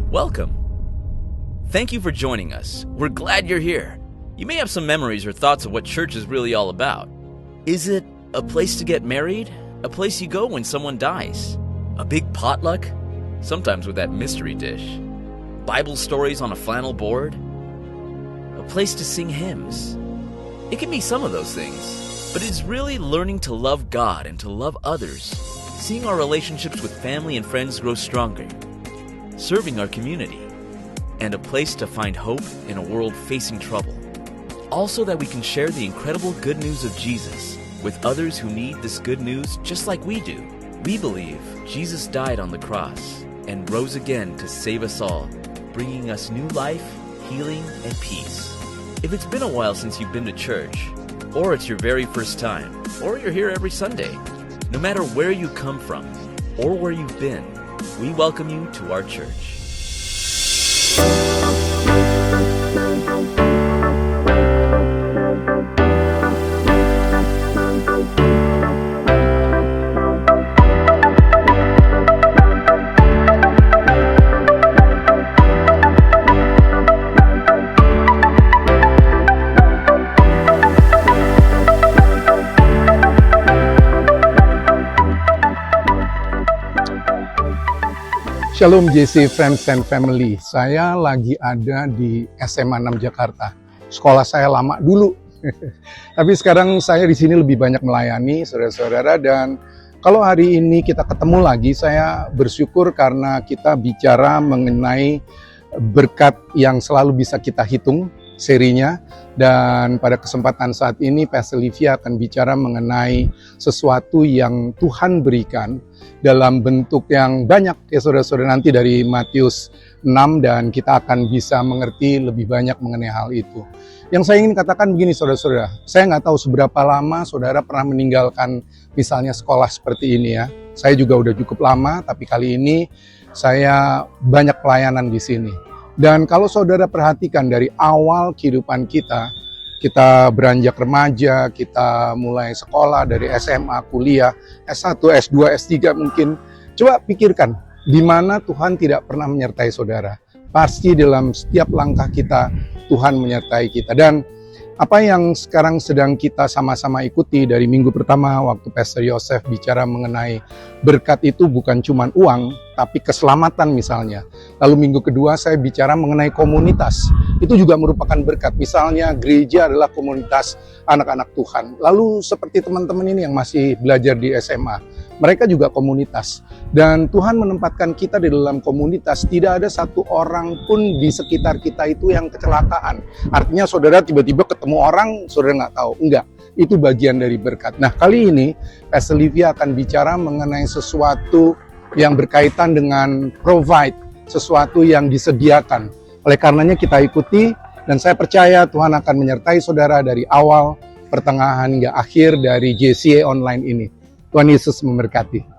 Welcome. Thank you for joining us. We're glad you're here. You may have some memories or thoughts of what church is really all about. Is it a place to get married? A place you go when someone dies? A big potluck? Sometimes with that mystery dish. Bible stories on a flannel board? A place to sing hymns? It can be some of those things, but it's really learning to love God and to love others, seeing our relationships with family and friends grow stronger, serving our community, and a place to find hope in a world facing trouble. Also that we can share the incredible good news of Jesus with others who need this good news just like we do. We believe Jesus died on the cross and rose again to save us all, bringing us new life, healing, and peace. If it's been a while since you've been to church, or it's your very first time, or you're here every Sunday, no matter where you come from or where you've been, we welcome you to our church. Shalom JC Friends and Family, saya lagi ada di SMA 6 Jakarta. Sekolah saya lama dulu, tapi sekarang saya di sini lebih banyak melayani saudara-saudara. Dan kalau hari ini kita ketemu lagi, saya bersyukur karena kita bicara mengenai berkat yang selalu bisa kita hitung serinya. Dan pada kesempatan saat ini Pastor Livia akan bicara mengenai sesuatu yang Tuhan berikan dalam bentuk yang banyak ya saudara-saudara, nanti dari Matius 6, dan kita akan bisa mengerti lebih banyak mengenai hal itu. Yang saya ingin katakan begini saudara-saudara, saya nggak tahu seberapa lama saudara pernah meninggalkan misalnya sekolah seperti ini ya. Saya juga udah cukup lama, tapi kali ini saya banyak pelayanan di sini. Dan kalau saudara perhatikan dari awal kehidupan kita beranjak remaja, kita mulai sekolah dari SMA, kuliah, S1, S2, S3 mungkin. Coba pikirkan, di mana Tuhan tidak pernah menyertai saudara. Pasti dalam setiap langkah kita, Tuhan menyertai kita. Dan apa yang sekarang sedang kita sama-sama ikuti dari minggu pertama waktu Pastor Yosef bicara mengenai berkat itu bukan cuma uang, tapi keselamatan misalnya. Lalu minggu kedua saya bicara mengenai komunitas. Itu juga merupakan berkat. Misalnya gereja adalah komunitas anak-anak Tuhan. Lalu seperti teman-teman ini yang masih belajar di SMA, mereka juga komunitas. Dan Tuhan menempatkan kita di dalam komunitas. Tidak ada satu orang pun di sekitar kita itu yang kecelakaan. Artinya saudara tiba-tiba ketemu orang, saudara nggak tahu. Enggak, itu bagian dari berkat. Nah kali ini Pastor Livia akan bicara mengenai sesuatu yang berkaitan dengan provide, sesuatu yang disediakan. Oleh karenanya kita ikuti, dan saya percaya Tuhan akan menyertai saudara dari awal, pertengahan, hingga akhir dari JCA Online ini. Tuhan Yesus memberkati.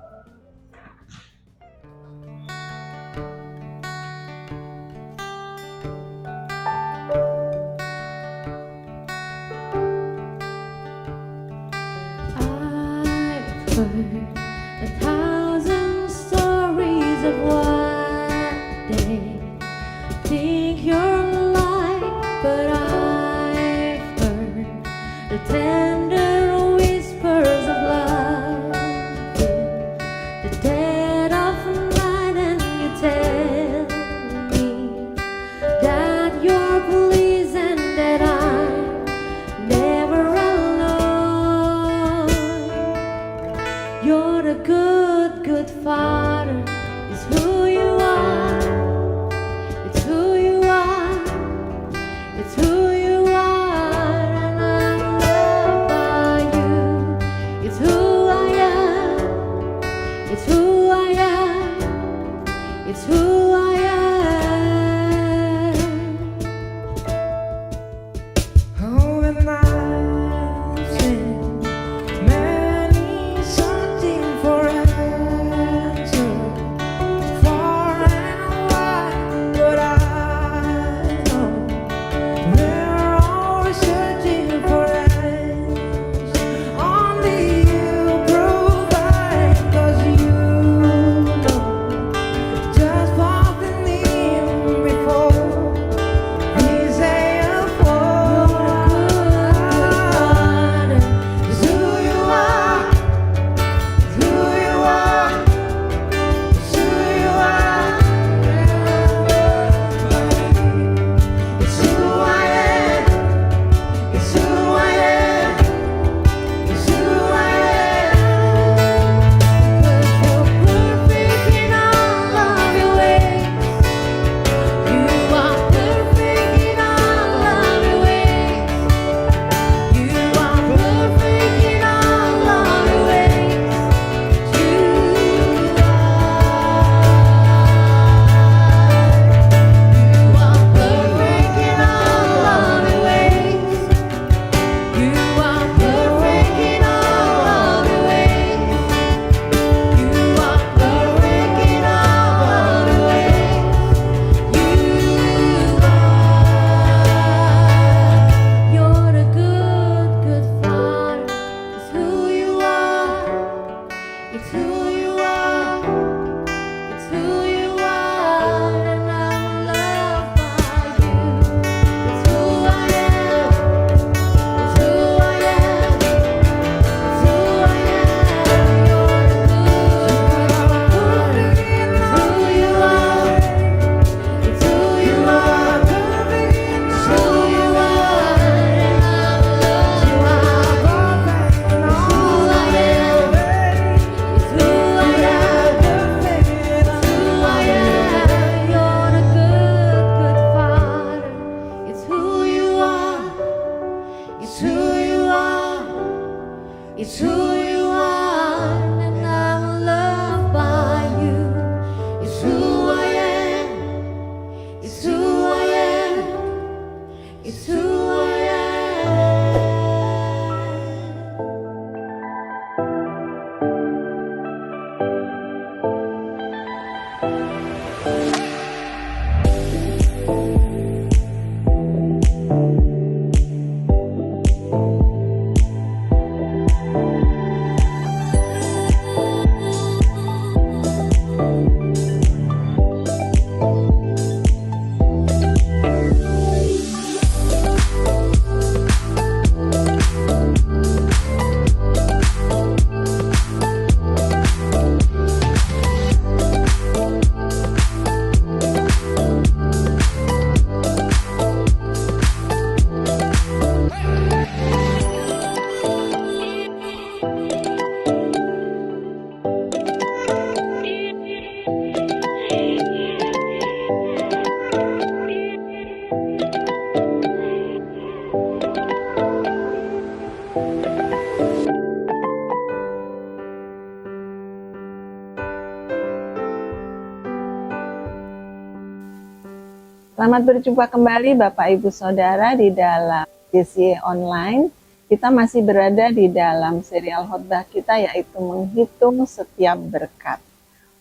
Selamat berjumpa kembali Bapak Ibu Saudara di dalam JCE Online. Kita masih berada di dalam serial khotbah kita yaitu menghitung setiap berkat.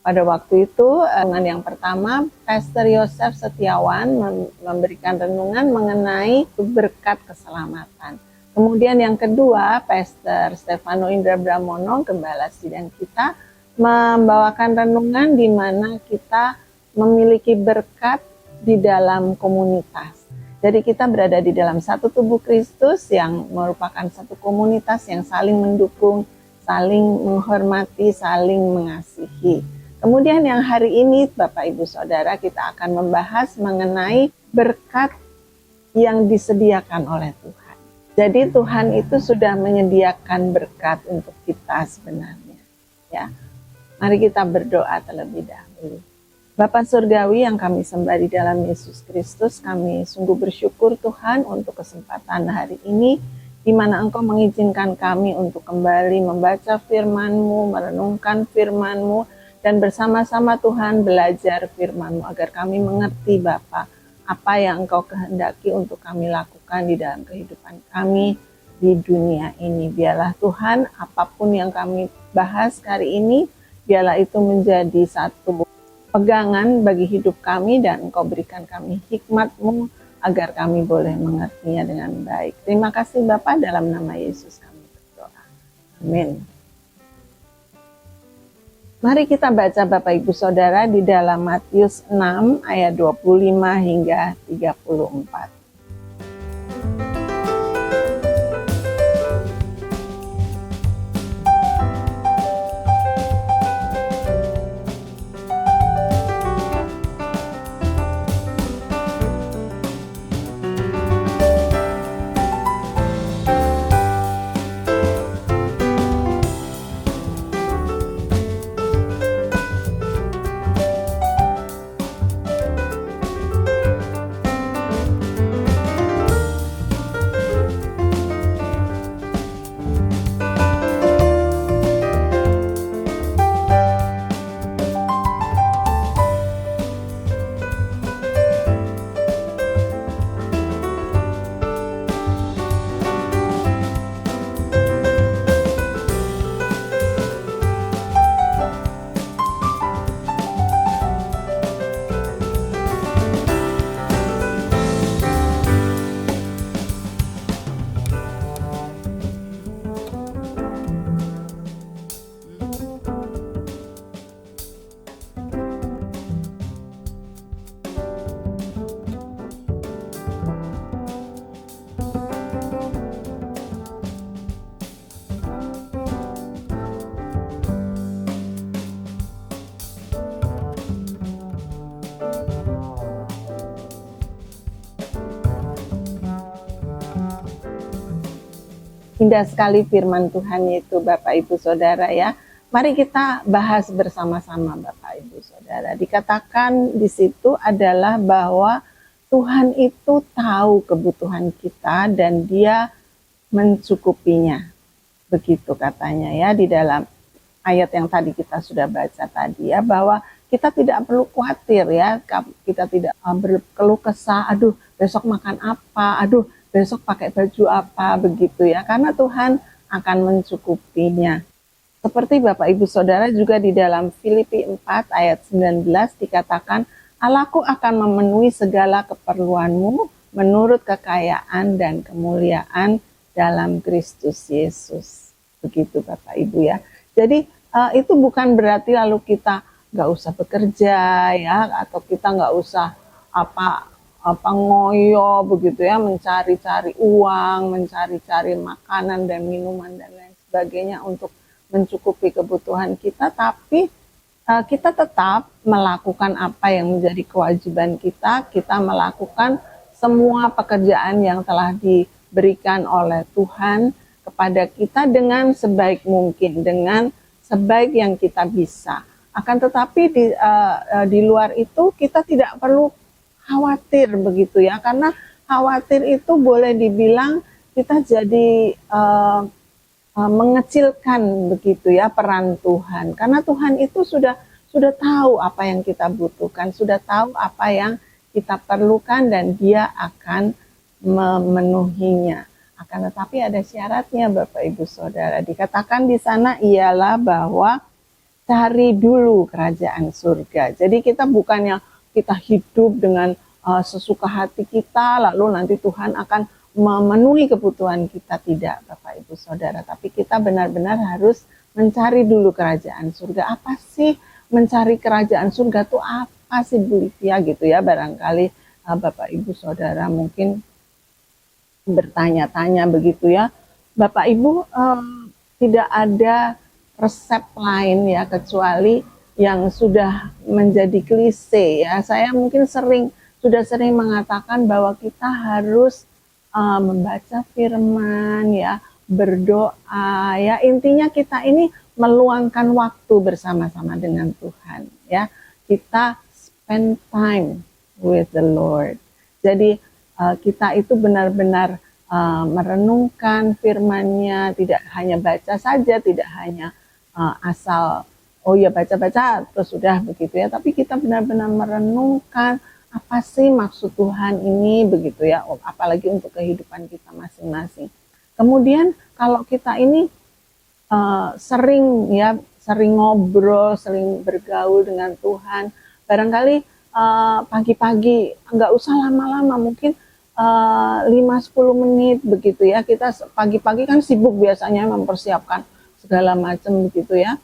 Pada waktu itu, renungan yang pertama, Pastor Yosef Setiawan memberikan renungan mengenai berkat keselamatan. Kemudian yang kedua, Pastor Stefano Indra Bramono, Gembala Sidang kita, membawakan renungan di mana kita memiliki berkat di dalam komunitas. Jadi kita berada di dalam satu tubuh Kristus yang merupakan satu komunitas yang saling mendukung, saling menghormati, saling mengasihi. Kemudian yang hari ini Bapak Ibu Saudara kita akan membahas mengenai berkat yang disediakan oleh Tuhan. Jadi Tuhan itu sudah menyediakan berkat untuk kita sebenarnya. Ya, mari kita berdoa terlebih dahulu. Bapa Surgawi yang kami sembah di dalam Yesus Kristus, kami sungguh bersyukur Tuhan untuk kesempatan hari ini, di mana Engkau mengizinkan kami untuk kembali membaca firman-Mu, merenungkan firman-Mu, dan bersama-sama Tuhan belajar firman-Mu, agar kami mengerti Bapa, apa yang Engkau kehendaki untuk kami lakukan di dalam kehidupan kami di dunia ini. Biarlah Tuhan, apapun yang kami bahas hari ini, biarlah itu menjadi satu pegangan bagi hidup kami dan Engkau berikan kami hikmat-Mu agar kami boleh mengertinya dengan baik. Terima kasih Bapa, dalam nama Yesus kami berdoa. Amin. Mari kita baca Bapak Ibu Saudara di dalam Matius 6 ayat 25 hingga 34. Indah sekali firman Tuhan itu Bapak Ibu Saudara ya. Mari kita bahas bersama-sama Bapak Ibu Saudara. Dikatakan di situ adalah bahwa Tuhan itu tahu kebutuhan kita dan Dia mencukupinya. Begitu katanya ya di dalam ayat yang tadi kita sudah baca tadi ya, bahwa kita tidak perlu khawatir ya, kita tidak berkeluh kesah, aduh besok makan apa, aduh besok pakai baju apa, begitu ya, karena Tuhan akan mencukupinya. Seperti Bapak Ibu Saudara juga di dalam Filipi 4 ayat 19 dikatakan, Allahku akan memenuhi segala keperluanmu menurut kekayaan dan kemuliaan dalam Kristus Yesus. Begitu Bapak Ibu ya. Jadi itu bukan berarti lalu kita nggak usah bekerja ya, atau kita nggak usah apa ngoyo begitu ya, mencari-cari uang, mencari-cari makanan dan minuman dan lain sebagainya untuk mencukupi kebutuhan kita, tapi kita tetap melakukan apa yang menjadi kewajiban kita. Kita melakukan semua pekerjaan yang telah diberikan oleh Tuhan kepada kita dengan sebaik mungkin, dengan sebaik yang kita bisa. Akan tetapi di luar itu kita tidak perlu khawatir begitu ya, karena khawatir itu boleh dibilang kita jadi mengecilkan begitu ya peran Tuhan, karena Tuhan itu sudah tahu apa yang kita butuhkan, sudah tahu apa yang kita perlukan, dan Dia akan memenuhinya. Akan tetapi ada syaratnya Bapak Ibu Saudara. Dikatakan di sana ialah bahwa cari dulu kerajaan surga. Jadi kita bukannya kita hidup dengan sesuka hati kita, lalu nanti Tuhan akan memenuhi kebutuhan kita, tidak Bapak Ibu Saudara. Tapi kita benar-benar harus mencari dulu kerajaan surga. Apa sih mencari kerajaan surga itu apa sih Bu Livia gitu ya? Barangkali Bapak Ibu Saudara mungkin bertanya-tanya begitu ya. Bapak Ibu tidak ada resep lain ya kecuali yang sudah menjadi klise ya. Saya mungkin sudah sering mengatakan bahwa kita harus membaca firman ya, berdoa ya. Intinya kita ini meluangkan waktu bersama-sama dengan Tuhan ya. Kita spend time with the Lord. Jadi kita itu benar-benar merenungkan firman-Nya, tidak hanya baca saja, tidak hanya asal oh ya baca-baca terus sudah begitu ya, tapi kita benar-benar merenungkan apa sih maksud Tuhan ini begitu ya, apalagi untuk kehidupan kita masing-masing. Kemudian kalau kita ini sering ngobrol, sering bergaul dengan Tuhan, barangkali pagi-pagi nggak usah lama-lama, mungkin 5-10 menit begitu ya. Kita pagi-pagi kan sibuk biasanya mempersiapkan segala macam begitu ya.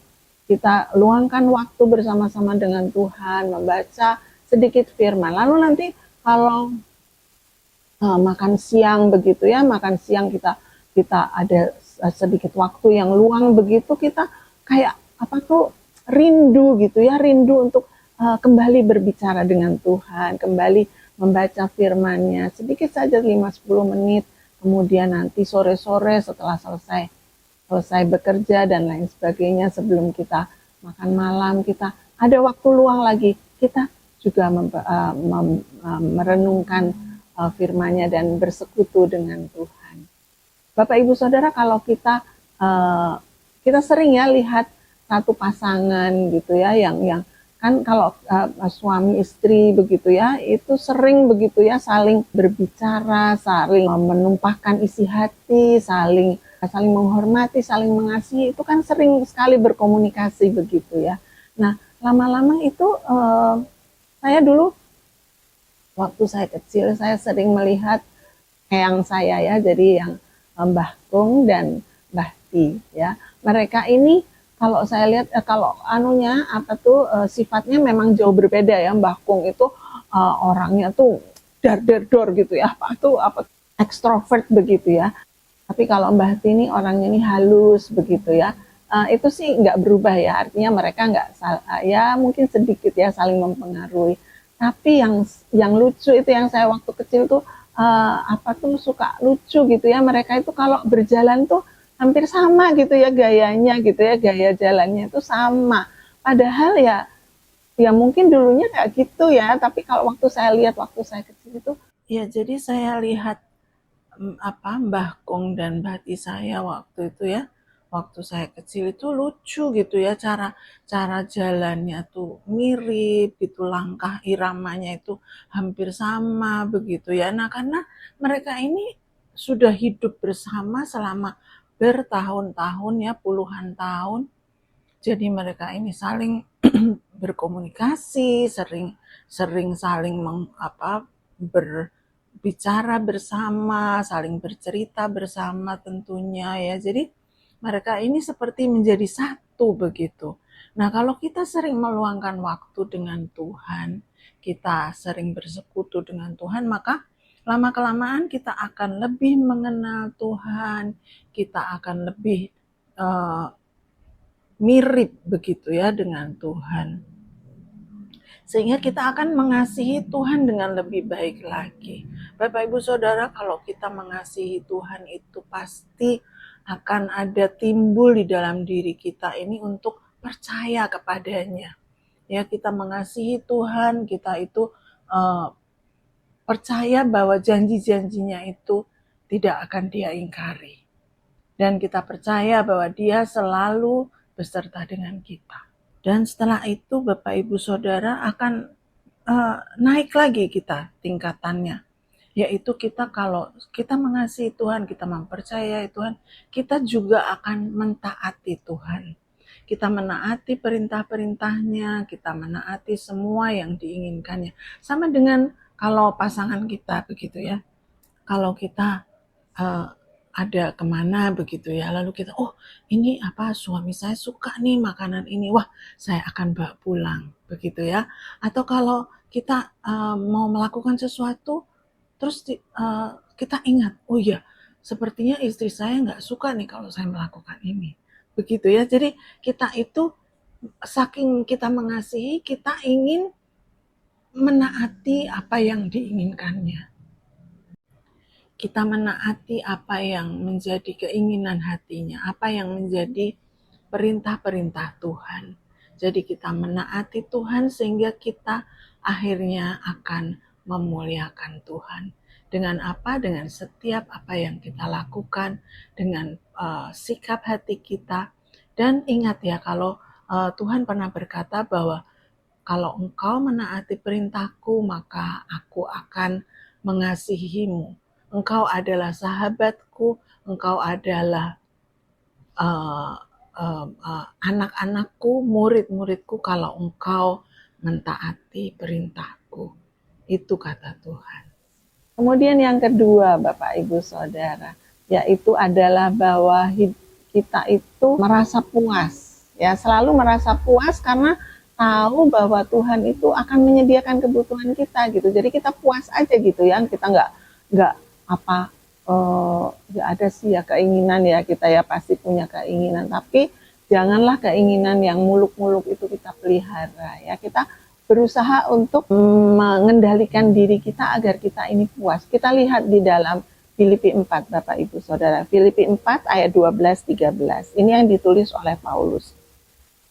Kita luangkan waktu bersama-sama dengan Tuhan, membaca sedikit firman. Lalu nanti kalau makan siang begitu ya, makan siang kita ada sedikit waktu yang luang begitu, kita kayak rindu gitu ya, rindu untuk kembali berbicara dengan Tuhan, kembali membaca firman-Nya sedikit saja 5-10 menit. Kemudian nanti sore-sore setelah selesai bekerja dan lain sebagainya, sebelum kita makan malam, kita ada waktu luang lagi, kita juga merenungkan firman-Nya dan bersekutu dengan Tuhan. Bapak Ibu Saudara, kalau kita sering ya lihat satu pasangan gitu ya, yang kan kalau suami istri begitu ya, itu sering begitu ya saling berbicara, saling menumpahkan isi hati, saling menghormati, saling mengasihi, itu kan sering sekali berkomunikasi begitu ya. Nah, lama-lama itu saya dulu waktu saya kecil, saya sering melihat eyang saya ya, jadi yang Mbah Kung dan Mbah Ti ya. Mereka ini kalau saya lihat kalau sifatnya memang jauh berbeda ya. Mbah Kung itu orangnya tuh dar-dar-dor gitu ya, ekstrovert begitu ya. Tapi kalau Mbah Ti ini orangnya ini halus begitu ya. Itu sih nggak berubah ya, artinya mereka nggak ya mungkin sedikit ya saling mempengaruhi. Tapi yang lucu itu, yang saya waktu kecil tuh suka lucu gitu ya, mereka itu kalau berjalan tuh hampir sama gitu ya gayanya gitu ya, gaya jalannya itu sama. Padahal ya mungkin dulunya kayak gitu ya, tapi kalau waktu saya kecil itu ya, jadi saya lihat Mbah Kung dan Mbah Ti saya waktu itu ya, waktu saya kecil itu lucu gitu ya, cara jalannya tuh mirip gitu, langkah iramanya itu hampir sama begitu ya. Nah, karena mereka ini sudah hidup bersama selama bertahun-tahun ya, puluhan tahun. Jadi mereka ini saling berkomunikasi, sering saling berbicara bersama, saling bercerita bersama tentunya ya. Jadi mereka ini seperti menjadi satu begitu. Nah, kalau kita sering meluangkan waktu dengan Tuhan, kita sering bersekutu dengan Tuhan, maka lama-kelamaan kita akan lebih mengenal Tuhan, kita akan lebih mirip begitu ya dengan Tuhan. Sehingga kita akan mengasihi Tuhan dengan lebih baik lagi. Bapak Ibu Saudara, kalau kita mengasihi Tuhan itu pasti akan ada timbul di dalam diri kita ini untuk percaya kepadanya. Ya, kita mengasihi Tuhan, kita itu percaya bahwa janji-janjinya itu tidak akan Dia ingkari. Dan kita percaya bahwa Dia selalu beserta dengan kita. Dan setelah itu Bapak Ibu Saudara akan naik lagi kita tingkatannya. Yaitu kita kalau kita mengasihi Tuhan, kita mempercayai Tuhan, kita juga akan mentaati Tuhan. Kita menaati perintah-perintahnya, kita menaati semua yang diinginkannya. Sama dengan kalau pasangan kita begitu ya. Kalau kita ada kemana begitu ya, lalu kita, oh ini suami saya suka nih makanan ini, wah saya akan bawa pulang begitu ya. Atau kalau kita mau melakukan sesuatu, terus kita ingat, oh iya sepertinya istri saya nggak suka nih kalau saya melakukan ini, begitu ya. Jadi kita itu saking kita mengasihi, kita ingin menaati apa yang diinginkannya. Kita menaati apa yang menjadi keinginan hatinya, apa yang menjadi perintah-perintah Tuhan. Jadi kita menaati Tuhan sehingga kita akhirnya akan memuliakan Tuhan. Dengan apa? Dengan setiap apa yang kita lakukan, dengan sikap hati kita. Dan ingat ya, kalau Tuhan pernah berkata bahwa kalau engkau menaati perintahku, maka aku akan mengasihimu. Engkau adalah sahabatku, engkau adalah anak-anakku, murid-muridku kalau engkau mentaati perintahku. Itu kata Tuhan. Kemudian yang kedua Bapak Ibu Saudara, yaitu adalah bahwa kita itu merasa puas. Ya, selalu merasa puas karena tahu bahwa Tuhan itu akan menyediakan kebutuhan kita gitu. Jadi kita puas aja gitu ya, kita nggak ya ada sih ya keinginan ya, kita ya pasti punya keinginan, tapi janganlah keinginan yang muluk-muluk itu kita pelihara ya. Kita berusaha untuk mengendalikan diri kita agar kita ini puas. Kita lihat di dalam Filipi 4 Bapak Ibu Saudara, Filipi 4 ayat 12-13, ini yang ditulis oleh Paulus.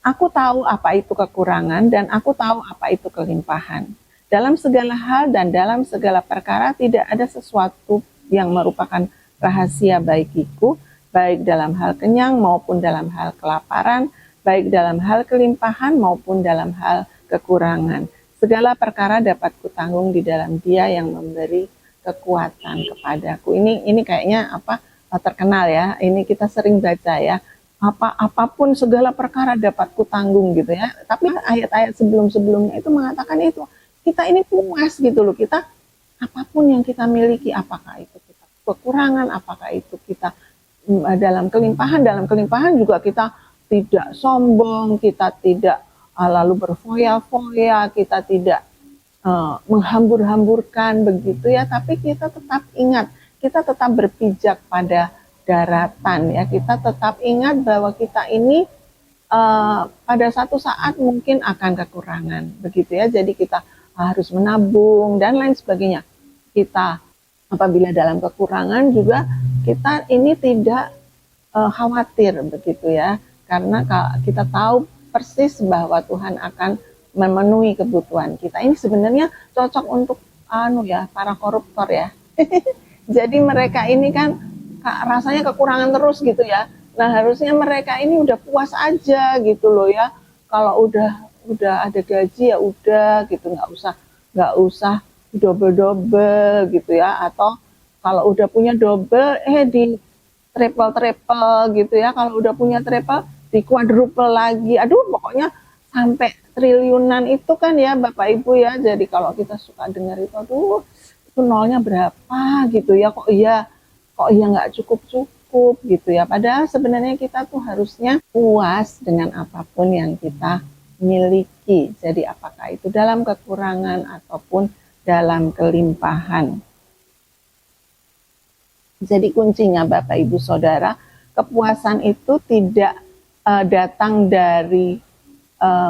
Aku tahu apa itu kekurangan dan aku tahu apa itu kelimpahan. Dalam segala hal dan dalam segala perkara tidak ada sesuatu yang merupakan rahasia bagiku, baik dalam hal kenyang maupun dalam hal kelaparan, baik dalam hal kelimpahan maupun dalam hal kekurangan. Segala perkara dapat kutanggung di dalam Dia yang memberi kekuatan kepadaku. Ini kayaknya terkenal ya. Ini kita sering baca ya. Apapun segala perkara dapat kutanggung gitu ya. Tapi ayat-ayat sebelum-sebelumnya itu mengatakan itu. Kita ini puas gitu loh, kita apapun yang kita miliki, apakah itu kita kekurangan, apakah itu kita dalam kelimpahan juga kita tidak sombong, kita tidak lalu berfoya-foya, kita tidak menghambur-hamburkan begitu ya, tapi kita tetap ingat, kita tetap berpijak pada daratan ya, kita tetap ingat bahwa kita ini pada satu saat mungkin akan kekurangan begitu ya, jadi kita harus menabung dan lain sebagainya. Kita apabila dalam kekurangan juga kita ini tidak khawatir begitu ya, karena kita tahu persis bahwa Tuhan akan memenuhi kebutuhan kita. Ini sebenarnya cocok untuk para koruptor ya. Jadi mereka ini kan rasanya kekurangan terus gitu ya. Nah, harusnya mereka ini udah puas aja gitu loh ya. Kalau udah ada gaji ya udah gitu, nggak usah double gitu ya, atau kalau udah punya double di triple gitu ya, kalau udah punya triple di quadruple lagi. Aduh, pokoknya sampai triliunan itu kan ya Bapak Ibu ya. Jadi kalau kita suka dengar itu, aduh, itu nolnya berapa gitu ya, kok iya nggak cukup gitu ya. Padahal sebenarnya kita tuh harusnya puas dengan apapun yang kita miliki. Jadi apakah itu dalam kekurangan ataupun dalam kelimpahan. Jadi kuncinya Bapak Ibu Saudara, kepuasan itu tidak datang dari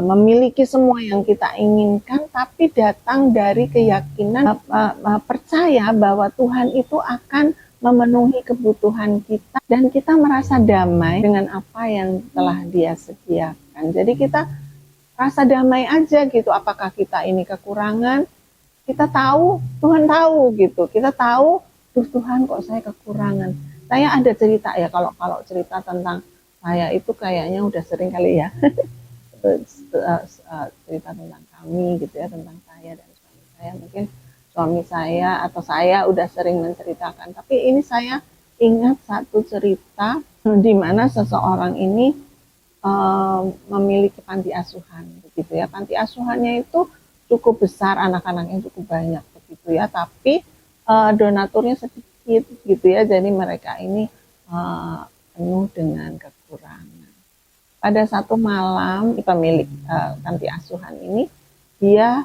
memiliki semua yang kita inginkan, tapi datang dari keyakinan percaya bahwa Tuhan itu akan memenuhi kebutuhan kita dan kita merasa damai dengan apa yang telah Dia sediakan. Jadi kita rasa damai aja gitu. Apakah kita ini kekurangan? Kita tahu, Tuhan tahu gitu. Kita tahu, Tuhan kok saya kekurangan. Saya ada cerita ya, kalau cerita tentang saya itu kayaknya udah sering kali ya cerita tentang kami gitu ya, tentang saya dan suami saya. Mungkin suami saya atau saya udah sering menceritakan, tapi ini saya ingat satu cerita di mana seseorang ini memiliki panti asuhan begitu ya. Panti asuhannya itu cukup besar, anak-anaknya cukup banyak begitu ya, tapi donaturnya sedikit gitu ya. Jadi mereka ini penuh dengan kekurangan. Pada satu malam pemilik panti asuhan ini dia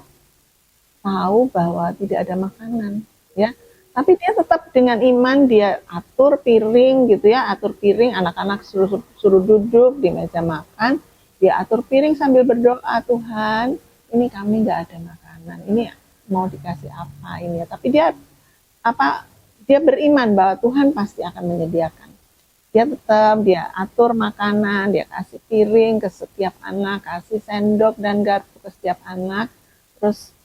tahu bahwa tidak ada makanan ya, tapi dia tetap dengan iman dia atur piring gitu ya, atur piring, anak-anak suruh duduk di meja makan, dia atur piring sambil berdoa, Tuhan ini kami nggak ada makanan, ini mau dikasih apa ini ya, tapi dia beriman bahwa Tuhan pasti akan menyediakan. Dia tetap dia atur makanan, dia kasih piring ke setiap anak, kasih sendok dan garpu ke setiap anak, terus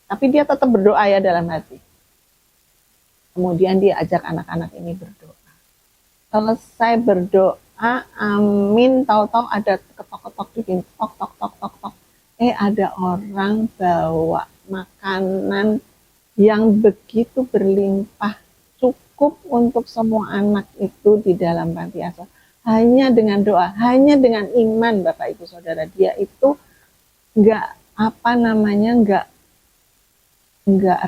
tapi dia tetap berdoa ya dalam hati. Kemudian dia ajak anak-anak ini berdoa. Selesai berdoa, amin, tahu-tahu ada ketok-ketok di pintu, tok. Ada orang bawa makanan yang begitu berlimpah, cukup untuk semua anak itu di dalam panti asuhan. Hanya dengan doa, hanya dengan iman Bapak Ibu Saudara, dia itu nggak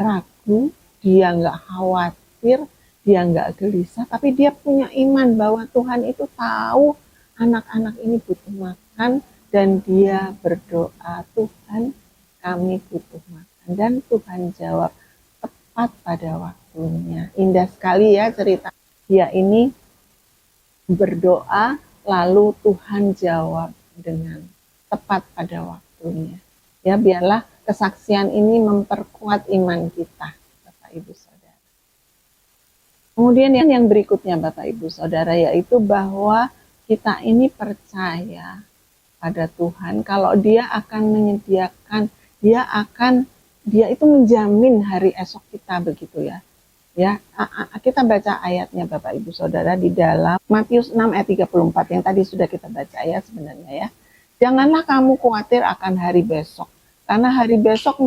ragu, dia nggak khawatir, dia nggak gelisah, tapi dia punya iman bahwa Tuhan itu tahu anak-anak ini butuh makan, dan dia berdoa, Tuhan kami butuh makan, dan Tuhan jawab tepat pada waktunya. Indah sekali ya cerita. Dia ini berdoa, lalu Tuhan jawab dengan tepat pada waktunya. Ya, biarlah kesaksian ini memperkuat iman kita, Bapak Ibu Saudara. Kemudian yang berikutnya Bapak Ibu Saudara, yaitu bahwa kita ini percaya pada Tuhan kalau Dia akan menyediakan, Dia itu menjamin hari esok kita begitu ya. Ya, kita baca ayatnya Bapak Ibu Saudara di dalam Matius 6 ayat 34 yang tadi sudah kita baca ya sebenarnya ya. Janganlah kamu khawatir akan hari besok, karena hari besok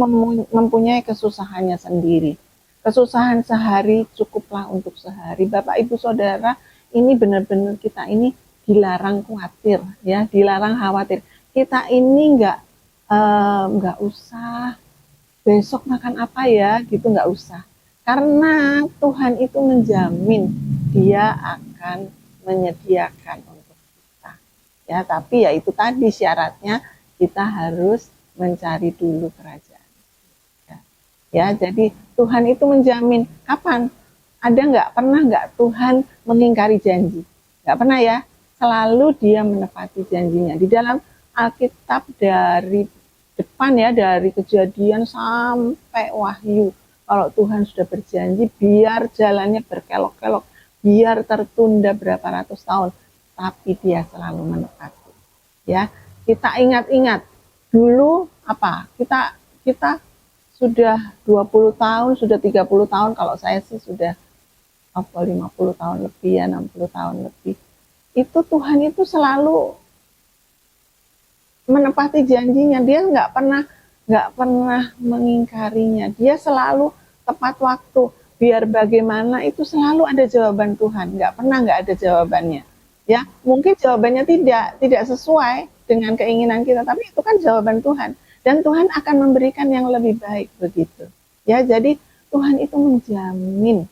mempunyai kesusahannya sendiri. Kesusahan sehari cukuplah untuk sehari. Bapak Ibu Saudara, ini benar-benar kita ini dilarang khawatir ya, dilarang khawatir. Kita ini nggak usah besok makan apa ya gitu, nggak usah. Karena Tuhan itu menjamin Dia akan menyediakan untuk kita. Ya, tapi ya itu tadi syaratnya kita harus mencari dulu kerajaan. Ya, jadi Tuhan itu menjamin. Kapan? Pernah nggak Tuhan mengingkari janji? Nggak pernah ya. Selalu Dia menepati janjinya. Di dalam Alkitab dari depan ya, dari Kejadian sampai Wahyu, kalau Tuhan sudah berjanji, biar jalannya berkelok-kelok, biar tertunda berapa ratus tahun, tapi Dia selalu menepati. Ya, kita ingat-ingat dulu kita sudah 20 tahun, sudah 30 tahun, kalau saya sih sudah 50 tahun lebih ya, 60 tahun lebih. Itu Tuhan itu selalu menepati janjinya. Dia nggak pernah mengingkarinya. Dia selalu tepat waktu. Biar bagaimana itu selalu ada jawaban Tuhan. Nggak pernah nggak ada jawabannya. Ya, mungkin jawabannya tidak sesuai dengan keinginan kita, tapi itu kan jawaban Tuhan. Dan Tuhan akan memberikan yang lebih baik begitu. Ya, jadi Tuhan itu menjamin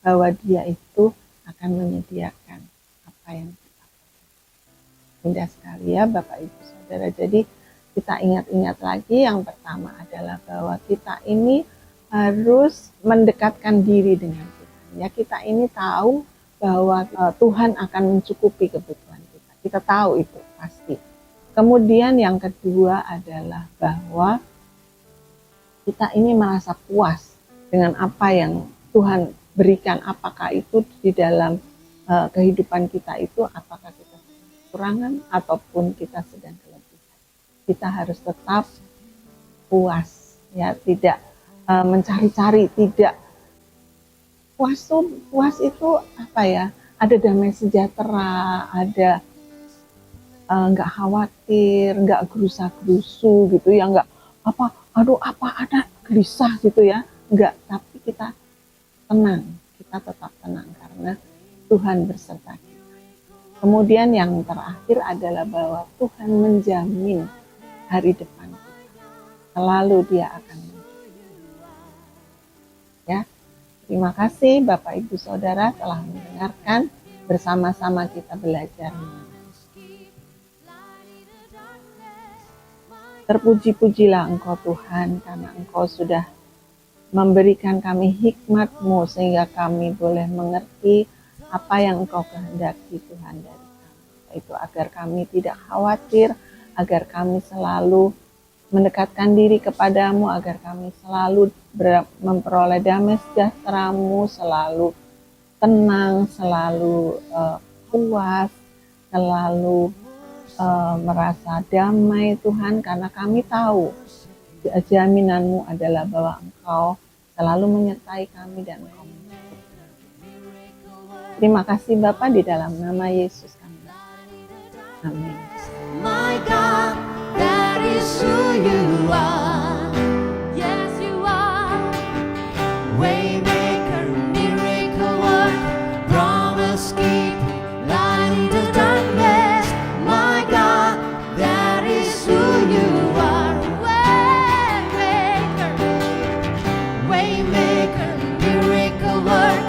bahwa Dia itu akan menyediakan apa yang kita perlukan. Indah sekali ya Bapak Ibu Saudara. Jadi kita ingat-ingat lagi, yang pertama adalah bahwa kita ini harus mendekatkan diri dengan Tuhan. Ya, kita ini tahu bahwa Tuhan akan mencukupi kebutuhan kita. Kita tahu itu pasti. Kemudian yang kedua adalah bahwa kita ini merasa puas dengan apa yang Tuhan berikan, apakah itu di dalam kehidupan kita itu, apakah kita kekurangan ataupun kita sedang kelebihan. Kita harus tetap puas, ya, tidak mencari-cari, tidak puas itu apa ya? Ada damai sejahtera, ada nggak khawatir, nggak gerusa-gerusu gitu ya, nggak ada gelisah gitu ya, nggak, tapi kita tenang, kita tetap tenang karena Tuhan berserta kita. Kemudian yang terakhir adalah bahwa Tuhan menjamin hari depan kita, selalu Dia akan ya. Terima kasih Bapak Ibu Saudara telah mendengarkan, bersama-sama kita belajar. Terpuji-pujilah Engkau Tuhan, karena Engkau sudah memberikan kami hikmat-Mu sehingga kami boleh mengerti apa yang Engkau kehendaki Tuhan dari kami. Itu agar kami tidak khawatir, agar kami selalu mendekatkan diri kepadamu, agar kami selalu memperoleh damai sejahtera-Mu, selalu tenang, selalu puas, selalu merasa damai Tuhan, karena kami tahu jaminan-Mu adalah bahwa Engkau selalu menyertai kami dan Engkau menyertai. Terima kasih Bapa, di dalam nama Yesus kami. Amin. My God, that is who you are. Yes, you are. Waymaker, miracle work, promise keep, light in the darkness. My God, that is who you are. Waymaker, miracle work,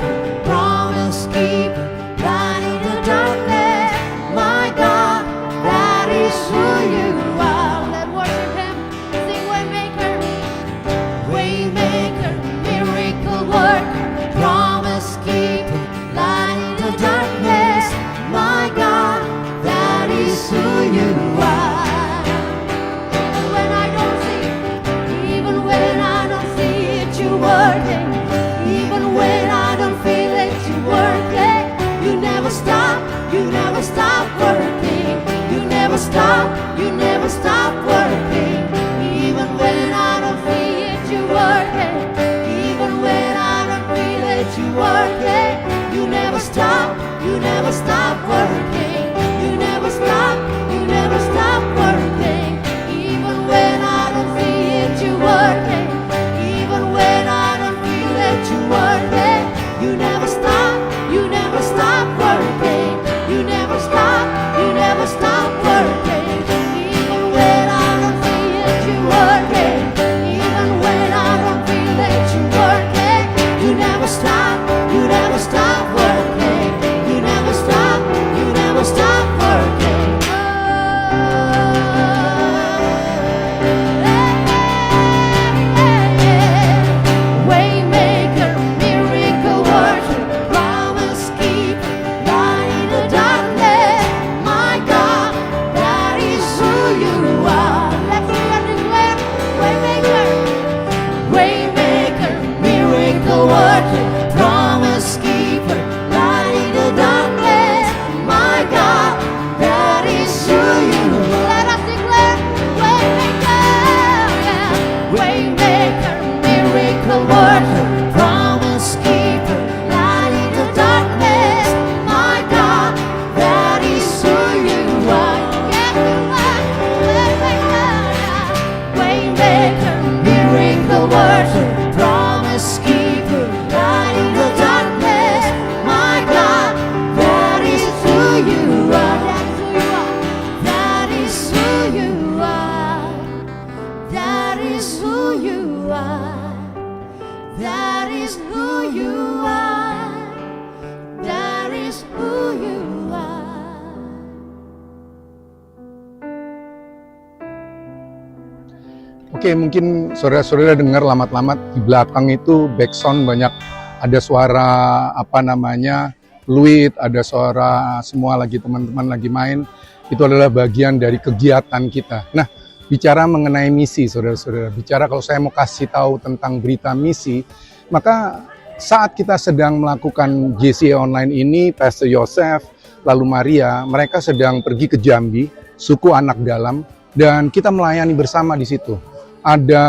promise keep, light in the darkness. My God, that is who you are. Let's worship Him. Sing Waymaker. Waymaker, miracle work, promise keep, light in the darkness. My God, that is who you are. Even when I don't see, even when I don't see it, you're working. Even when I don't feel it, you're working. You never stop working. You never stop working. Even when I don't feel it, you're working. Even when I don't feel it, you're working. You never stop working. You never stop working. Even when I don't feel it, you're working. Even when I don't feel it, you're working. You never stop working. You never stop working. Even when I don't feel it, you're working. Even when I don't feel it, you're working. You never stop working. You never stop working. is who you are. That is who you are. Oke, mungkin saudara-saudara dengar lamat-lamat di belakang itu backsound banyak, ada suara fluid, ada suara semua lagi teman-teman lagi main. Itu adalah bagian dari kegiatan kita. Nah, bicara mengenai misi, saudara-saudara, bicara kalau saya mau kasih tahu tentang berita misi, maka saat kita sedang melakukan JCE online ini, Pastor Yosef, lalu Maria, mereka sedang pergi ke Jambi, suku Anak Dalam, dan kita melayani bersama di situ. Ada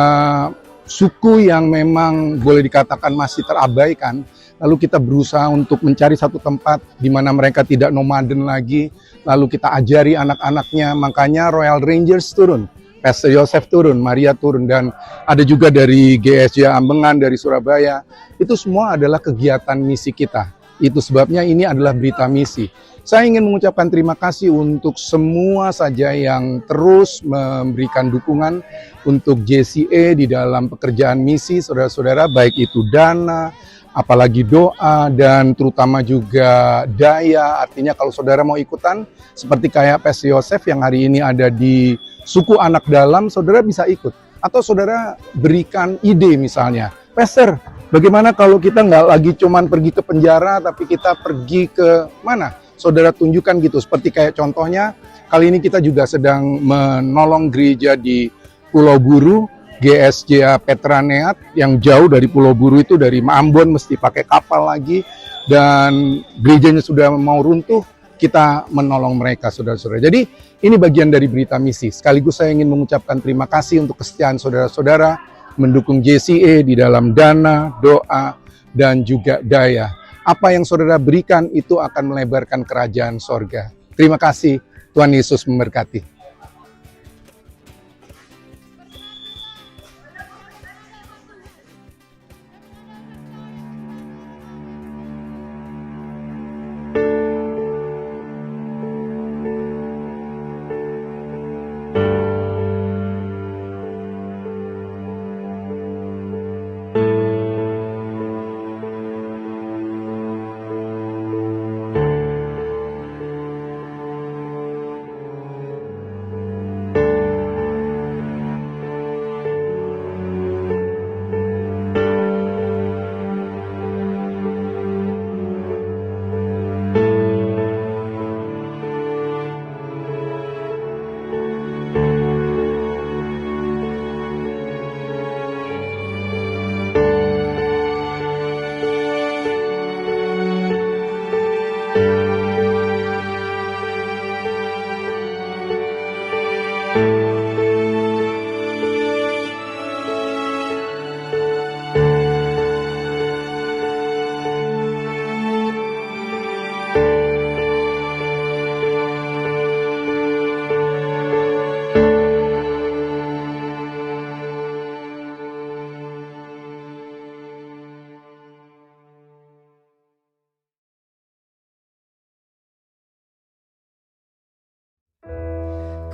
suku yang memang boleh dikatakan masih terabaikan, lalu kita berusaha untuk mencari satu tempat di mana mereka tidak nomaden lagi, lalu kita ajari anak-anaknya, makanya Royal Rangers turun, Pastor Yosef turun, Maria turun, dan ada juga dari GSJ Ambengan, dari Surabaya. Itu semua adalah kegiatan misi kita. Itu sebabnya ini adalah berita misi. Saya ingin mengucapkan terima kasih untuk semua saja yang terus memberikan dukungan untuk JCE di dalam pekerjaan misi, saudara-saudara, baik itu dana, apalagi doa, dan terutama juga daya. Artinya kalau saudara mau ikutan, seperti kayak Pastor Yosef yang hari ini ada di suku Anak Dalam, saudara bisa ikut. Atau saudara berikan ide misalnya, Pastor, bagaimana kalau kita nggak lagi cuman pergi ke penjara, tapi kita pergi ke mana? Saudara tunjukkan gitu, seperti kayak contohnya, kali ini kita juga sedang menolong gereja di Pulau Buru, GSJ Petraneat, yang jauh dari Pulau Buru itu, dari Ambon mesti pakai kapal lagi, dan gerejanya sudah mau runtuh, kita menolong mereka, saudara-saudara. Jadi ini bagian dari berita misi. Sekaligus saya ingin mengucapkan terima kasih untuk kesetiaan saudara-saudara mendukung JCE di dalam dana, doa, dan juga daya. Apa yang saudara berikan itu akan melebarkan kerajaan sorga. Terima kasih, Tuhan Yesus memberkati.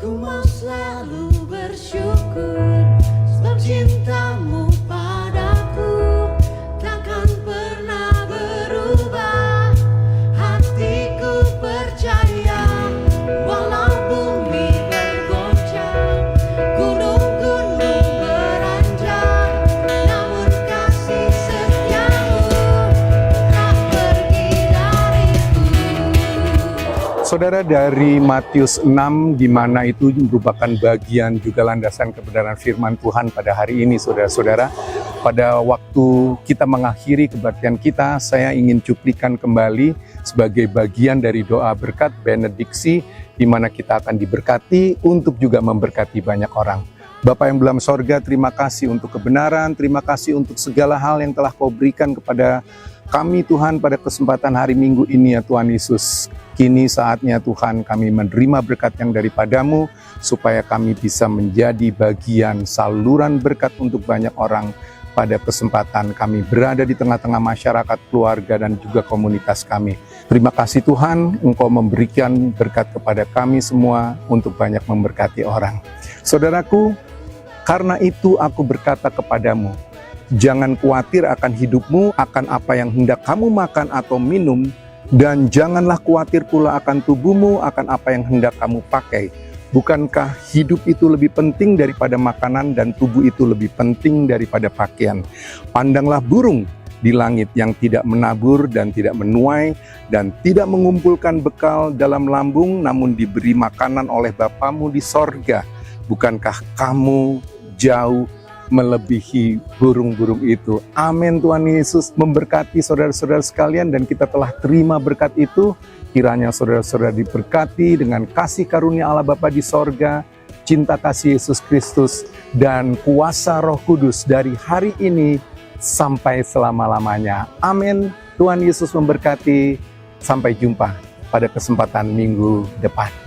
Ku mau selalu bersyukur sebab cintamu padaku takkan pernah berubah. Hatiku percaya walau bumi bergoncang, gunung-gunung beranjak, namun kasih setiamu tak pergi dariku. Saudara, dari Matius 6, di mana itu merupakan bagian juga landasan kebenaran firman Tuhan pada hari ini, saudara-saudara. Pada waktu kita mengakhiri kebaktian kita, saya ingin cuplikan kembali sebagai bagian dari doa berkat benediksi, di mana kita akan diberkati untuk juga memberkati banyak orang. Bapa yang dalam sorga, terima kasih untuk kebenaran, terima kasih untuk segala hal yang telah Kau berikan kepada kami Tuhan pada kesempatan hari Minggu ini ya Tuhan Yesus. Kini saatnya Tuhan kami menerima berkat yang daripada-Mu, supaya kami bisa menjadi bagian saluran berkat untuk banyak orang pada kesempatan kami berada di tengah-tengah masyarakat, keluarga, dan juga komunitas kami. Terima kasih Tuhan, Engkau memberikan berkat kepada kami semua untuk banyak memberkati orang. Saudaraku, karena itu aku berkata kepadamu, Jangan khawatir akan hidupmu, akan apa yang hendak kamu makan atau minum, dan janganlah khawatir pula akan tubuhmu, akan apa yang hendak kamu pakai. Bukankah hidup itu lebih penting daripada makanan dan tubuh itu lebih penting daripada pakaian? Pandanglah burung di langit yang tidak menabur dan tidak menuai dan tidak mengumpulkan bekal dalam lambung, namun diberi makanan oleh Bapamu di sorga. Bukankah kamu jauh melebihi burung-burung itu? Amin. Tuhan Yesus memberkati saudara-saudara sekalian, dan kita telah terima berkat itu. Kiranya saudara-saudara diberkati dengan kasih karunia Allah Bapa di sorga, cinta kasih Yesus Kristus, dan kuasa Roh Kudus dari hari ini sampai selama-lamanya. Amin. Tuhan Yesus memberkati. Sampai jumpa pada kesempatan minggu depan.